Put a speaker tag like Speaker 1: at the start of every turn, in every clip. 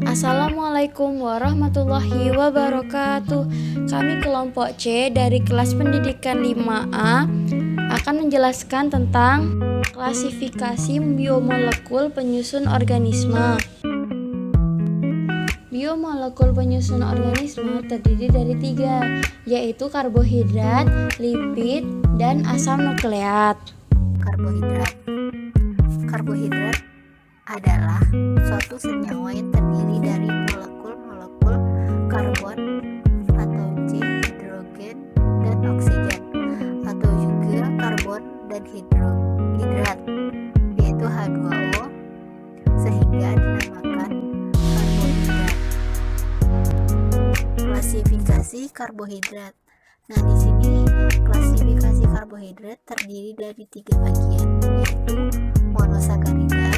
Speaker 1: Assalamualaikum warahmatullahi wabarakatuh. Kami kelompok C dari kelas pendidikan 5A akan menjelaskan tentang klasifikasi biomolekul penyusun organisme. Biomolekul penyusun organisme terdiri dari 3, yaitu karbohidrat, lipid, dan asam nukleat.
Speaker 2: Karbohidrat adalah suatu senyawa yang terdiri dari molekul-molekul karbon atau C, hidrogen, dan oksigen, atau juga karbon dan hidrat, yaitu H2O, sehingga dinamakan karbohidrat. Klasifikasi karbohidrat. Nah, di sini klasifikasi karbohidrat terdiri dari 3 bagian, yaitu monosakarida,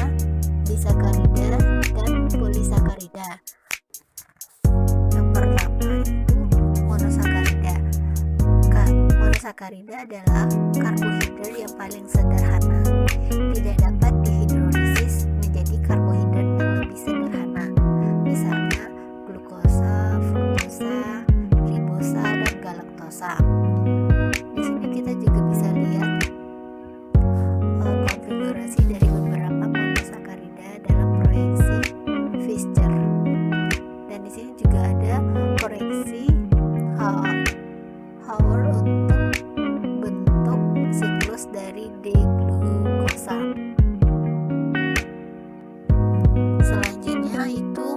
Speaker 2: disakarida, dan polisakarida. Yang pertama itu monosakarida. Monosakarida adalah karbohidrat yang paling sederhana, tidak dapat dihidrolisis menjadi karbohidrat yang lebih sederhana, misalnya glukosa, fruktosa, ribosa, dan galaktosa. Di sini kita juga bisa lihat konfigurasi dari beberapa monosakarida dalam proyeksi Fischer. Dan di sini juga ada proyeksi Haber untuk bentuk siklus dari D-glukosa. Selanjutnya itu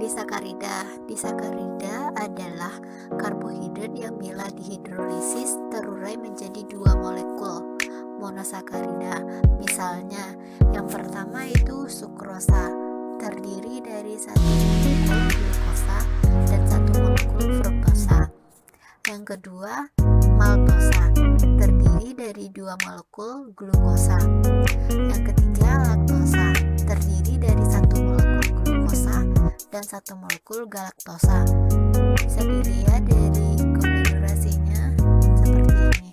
Speaker 2: disakarida. Disakarida adalah karbohidrat yang bila dihidrolisis terurai menjadi 2 molekul monosakarida. Misalnya, yang pertama itu sukrosa, terdiri dari 1 molekul glukosa dan 1 molekul fruktosa. Yang kedua, maltosa, terdiri dari 2 molekul glukosa. Yang ketiga, laktosa, terdiri dari 1 molekul glukosa dan 1 molekul galaktosa. Bisa dilihat dari konfigurasinya seperti ini.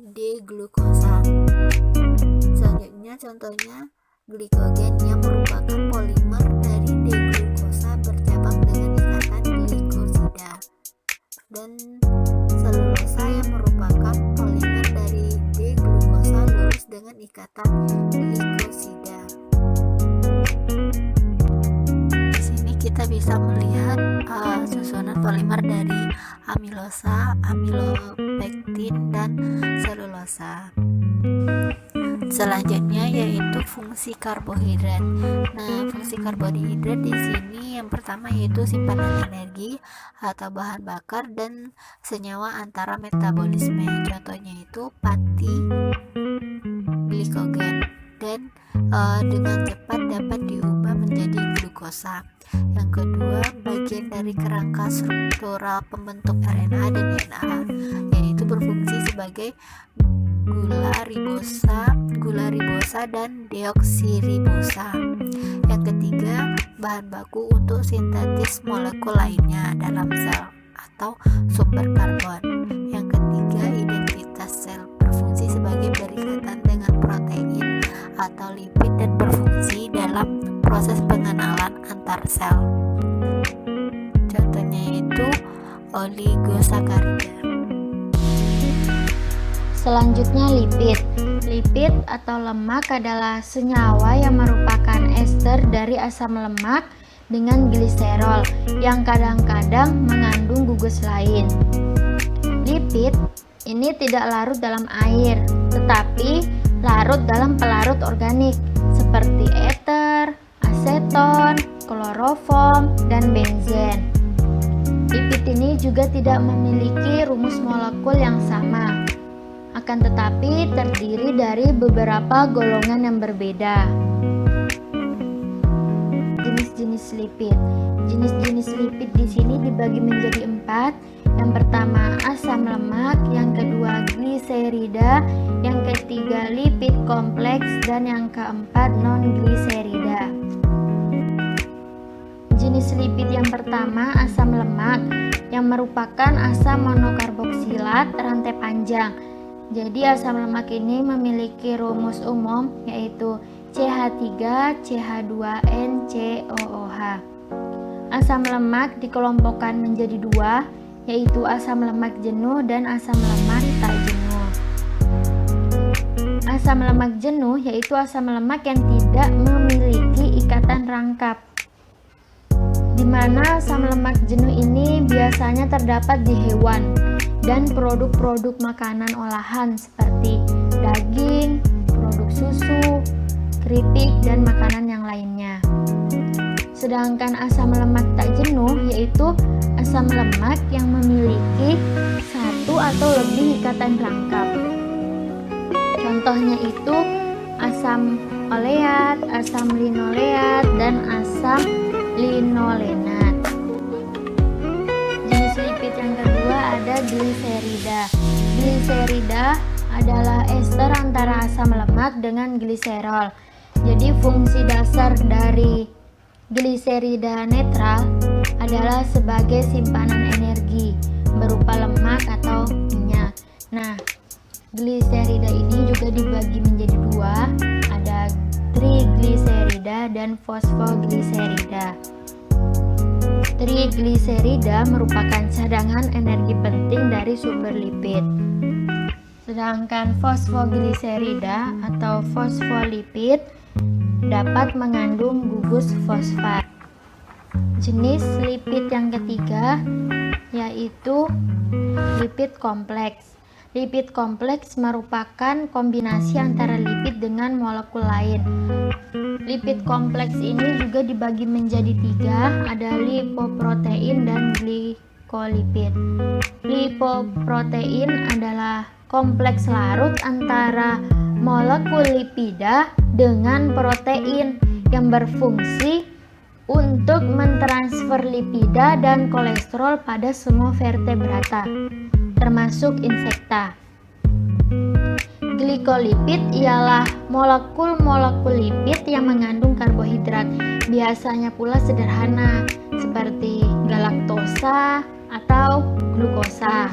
Speaker 2: D-glukosa. Selanjutnya contohnya glikogen yang merupakan polimer dari D-glukosa bercabang dengan ikatan glikosida, dan selulosa yang merupakan polimer dari D-glukosa lurus dengan ikatan glikosida. Di sini kita bisa melihat susunan polimer dari amilosa, amilopektin, dan selulosa. Selanjutnya yaitu fungsi karbohidrat. Nah, fungsi karbohidrat di sini yang pertama yaitu simpanan energi atau bahan bakar dan senyawa antara metabolisme. Contohnya itu pati glikogen, dan dengan cepat dapat diubah menjadi glukosa. Yang kedua, bagian dari kerangka struktural pembentuk RNA dan DNA, yaitu berfungsi sebagai gula ribosa dan deoksiribosa. Yang ketiga, bahan baku untuk sintetis molekul lainnya dalam sel atau sumber karbon. Yang ketiga, identitas sel, berfungsi sebagai berikatan dengan protein atau lipid dan berfungsi dalam proses pengenalan antar sel. Contohnya itu oligosakarida.
Speaker 1: Selanjutnya lipid. Lipid atau lemak adalah senyawa yang merupakan ester dari asam lemak dengan gliserol yang kadang-kadang mengandung gugus lain. Lipid ini tidak larut dalam air, tetapi larut dalam pelarut organik seperti ether, aseton, kloroform, dan benzen. Lipid ini juga tidak memiliki rumus molekul yang sama, akan tetapi terdiri dari beberapa golongan yang berbeda. Jenis-jenis jenis lipid. Jenis-jenis lipid di sini dibagi menjadi 4. Yang pertama asam lemak, yang kedua gliserida, yang ketiga lipid kompleks, dan yang keempat non-gliserida. Jenis lipid yang pertama asam lemak, yang merupakan asam monokarboksilat rantai panjang. Jadi asam lemak ini memiliki rumus umum yaitu CH3 CH2NCOOH. Asam lemak dikelompokkan menjadi 2, yaitu asam lemak jenuh dan asam lemak tak jenuh. Asam lemak jenuh yaitu asam lemak yang tidak memiliki ikatan rangkap, di mana asam lemak jenuh ini biasanya terdapat di hewan dan produk-produk makanan olahan seperti daging, produk susu, keripik, dan makanan yang lainnya. Sedangkan asam lemak tak jenuh yaitu asam lemak yang memiliki satu atau lebih ikatan rangkap. Contohnya itu asam oleat, asam linoleat, dan asam linolenat. Jenis lipid yang kedua ada gliserida. Gliserida adalah ester antara asam lemak dengan gliserol. Jadi fungsi dasar dari gliserida netral adalah sebagai simpanan energi berupa lemak atau minyak. Nah, gliserida ini juga dibagi menjadi 2, ada trigliserida dan fosfogliserida. Trigliserida merupakan cadangan energi penting dari sumber lipid. Sedangkan fosfogliserida atau fosfolipid dapat mengandung gugus fosfat. Jenis lipid yang ketiga yaitu lipid kompleks. Lipid kompleks merupakan kombinasi antara lipid dengan molekul lain. Lipid kompleks ini juga dibagi menjadi 3, ada lipoprotein dan glikolipid. Lipoprotein adalah kompleks larut antara molekul lipida dengan protein yang berfungsi untuk mentransfer lipida dan kolesterol pada semua vertebrata, termasuk insekta. Glikolipid ialah molekul-molekul lipid yang mengandung karbohidrat, biasanya pula sederhana seperti galaktosa atau glukosa.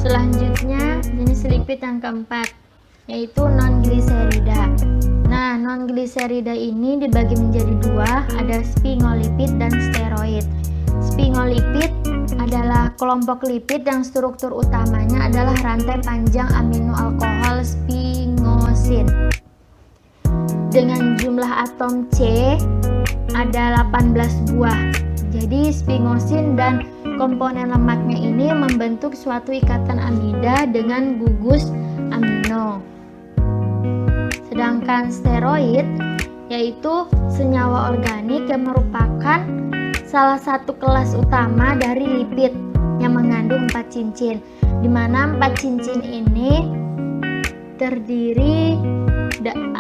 Speaker 1: Selanjutnya jenis lipid yang keempat yaitu non-gliserida. Nah, non-gliserida ini dibagi menjadi 2, ada sphingolipid dan steroid. Sphingolipid adalah kelompok lipid yang struktur utamanya adalah rantai panjang amino alkohol sphingosine. Dengan jumlah atom C ada 18 buah. Jadi sphingosine dan komponen lemaknya ini membentuk suatu ikatan amida dengan gugus amino. Sedangkan steroid yaitu senyawa organik yang merupakan salah satu kelas utama dari lipid yang mengandung 4 cincin, di mana 4 cincin ini terdiri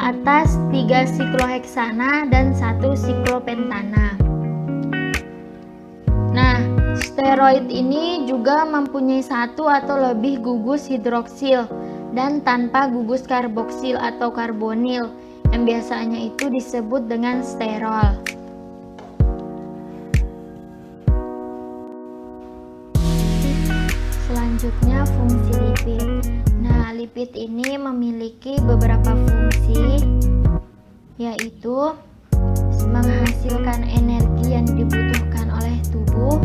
Speaker 1: atas 3 sikloheksana dan 1 siklopentana. Nah, steroid ini juga mempunyai 1 atau lebih gugus hidroksil dan tanpa gugus karboksil atau karbonil yang biasanya itu disebut dengan sterol. Selanjutnya fungsi lipid. Nah, lipid ini memiliki beberapa fungsi, yaitu menghasilkan energi yang dibutuhkan oleh tubuh,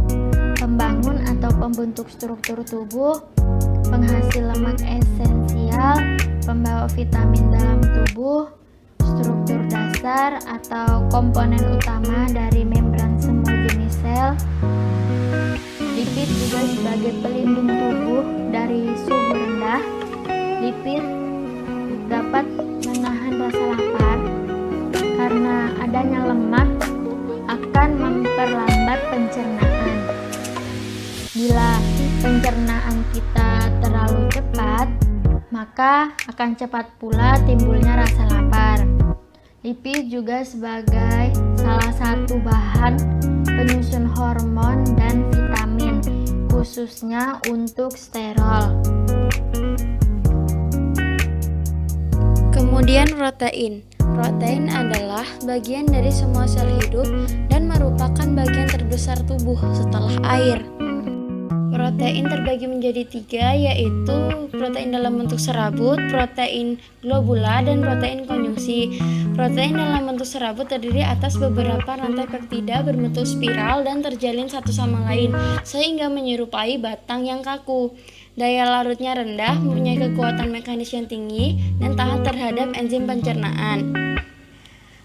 Speaker 1: pembangun atau pembentuk struktur tubuh, penghasil lemak esensial, pembawa vitamin dalam tubuh, struktur dasar atau komponen utama dari membran semua jenis sel. Lipid juga sebagai pelindung tubuh dari suhu rendah. Lipid dapat menahan rasa lapar karena adanya lemak akan memperlambat pencernaan. Bila pencernaan kita terlalu cepat, maka maka akan cepat pula timbulnya rasa lapar. Lipid juga sebagai salah satu bahan penyusun hormon dan vitamin, khususnya untuk sterol.
Speaker 3: Kemudian protein. Protein adalah bagian dari semua sel hidup dan merupakan bagian terbesar tubuh setelah air. Protein terbagi menjadi 3, yaitu protein dalam bentuk serabut, protein globular, dan protein konjungsi. Protein dalam bentuk serabut terdiri atas beberapa rantai peptida berbentuk spiral dan terjalin satu sama lain, sehingga menyerupai batang yang kaku. Daya larutnya rendah, mempunyai kekuatan mekanis yang tinggi, dan tahan terhadap enzim pencernaan.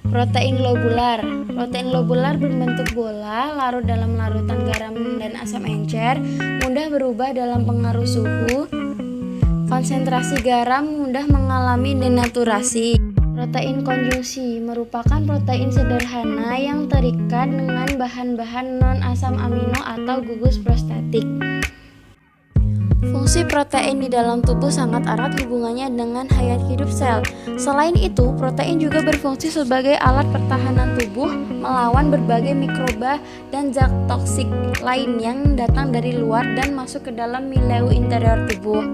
Speaker 3: Protein globular. Protein globular berbentuk bola, larut dalam larutan garam dan asam encer, mudah berubah dalam pengaruh suhu. Konsentrasi garam mudah mengalami denaturasi. Protein konjungsi merupakan protein sederhana yang terikat dengan bahan-bahan non-asam amino atau gugus prostetik. Fungsi protein di dalam tubuh sangat erat hubungannya dengan hayat hidup sel. Selain itu, protein juga berfungsi sebagai alat pertahanan tubuh melawan berbagai mikroba dan zat toksik lain yang datang dari luar dan masuk ke dalam milieu interior tubuh.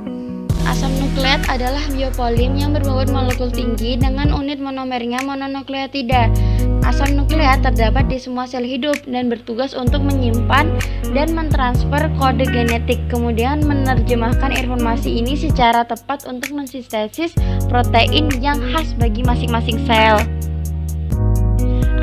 Speaker 3: Asam nukleat adalah biopolim yang berbobot molekul tinggi dengan unit monomernya mononukleotida. Asam nukleat terdapat di semua sel hidup dan bertugas untuk menyimpan dan mentransfer kode genetik, kemudian menerjemahkan informasi ini secara tepat untuk mensintesis protein yang khas bagi masing-masing sel.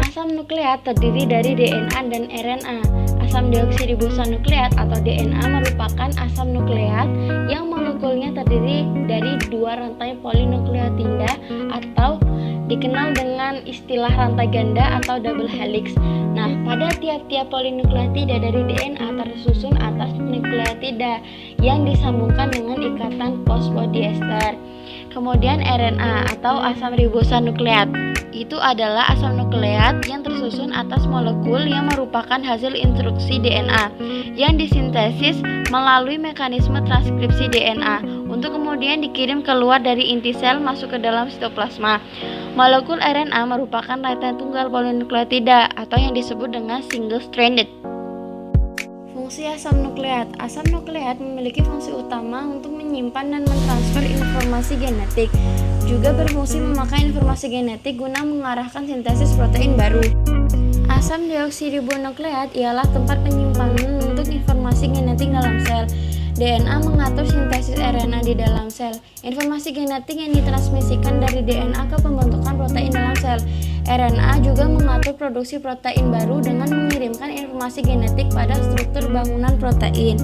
Speaker 3: Asam nukleat terdiri dari DNA dan RNA. Asam deoksiribosonukleat atau DNA merupakan asam nukleat yang molekulnya terdiri dari 2 rantai polinukleotida atau dikenal dengan istilah rantai ganda atau double helix. Nah, pada tiap-tiap polinukleotida dari DNA tersusun atas nukleotida yang disambungkan dengan ikatan fosfodiester. Kemudian RNA atau asam ribosanukleat itu adalah asam nukleat yang tersusun atas molekul yang merupakan hasil instruksi DNA yang disintesis melalui mekanisme transkripsi DNA untuk kemudian dikirim keluar dari inti sel masuk ke dalam sitoplasma. Molekul RNA merupakan rantai tunggal polinukleotida atau yang disebut dengan single stranded. Fungsi asam nukleat. Asam nukleat memiliki fungsi utama untuk menyimpan dan mentransfer informasi genetik, juga berfungsi memakai informasi genetik guna mengarahkan sintesis protein baru. Asam deoksiribonukleat ialah tempat penyimpanan untuk informasi genetik dalam sel. DNA mengatur sintesis RNA di dalam sel. Informasi genetik yang ditransmisikan dari DNA ke pembentukan protein dalam sel. RNA juga mengatur produksi protein baru dengan mengirimkan informasi genetik pada struktur bangunan protein.